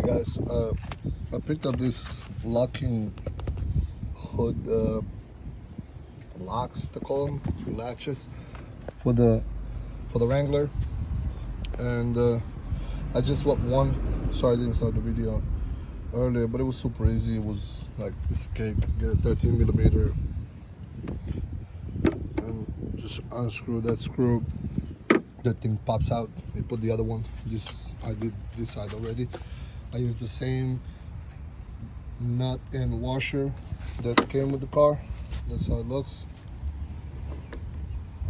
Hi guys, I picked up this locking hood locks, they call them, latches for the Wrangler, and I just bought one. Sorry I didn't start the video earlier, but it was super easy. It was like this cake. Get a 13 millimeter and just unscrew that screw. That thing pops out. You put the other one. I did this side already. I used the same nut and washer that came with the car. That's how it looks.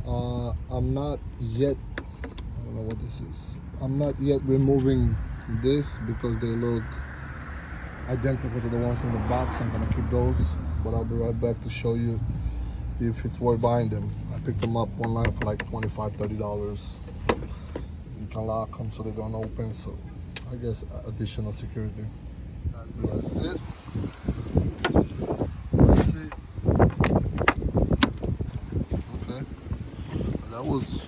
I'm not yet, I don't know what this is. I'm not yet removing this because they look identical to the ones in the box. I'm gonna keep those, but I'll be right back to show you if it's worth buying them. I picked them up online for like $25–30. You can lock them so they don't open, so I guess additional security. That's it. That's it. Okay. That was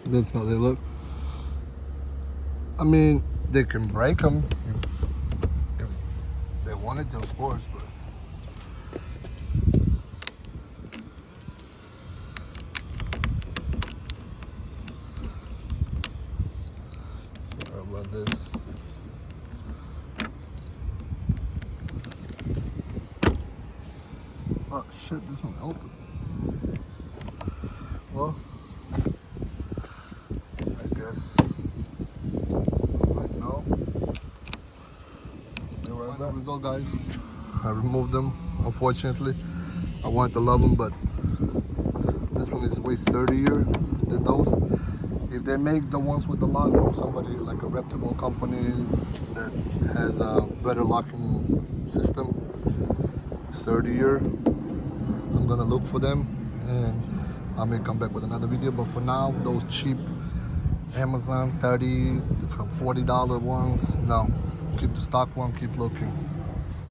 that's how they look. I mean, they can break them if they wanted to, of course, but sorry about this. Oh shit, this one open. Well, I guess right now. Final result, guys. I removed them. Unfortunately, I wanted to love them, but this one is way sturdier than those. If they make the ones with the lock from somebody like a reputable company that has a better locking system, sturdier, I'm gonna look for them and I may come back with another video. But for now, those cheap Amazon $30–40 ones, no. Keep the stock one, keep looking.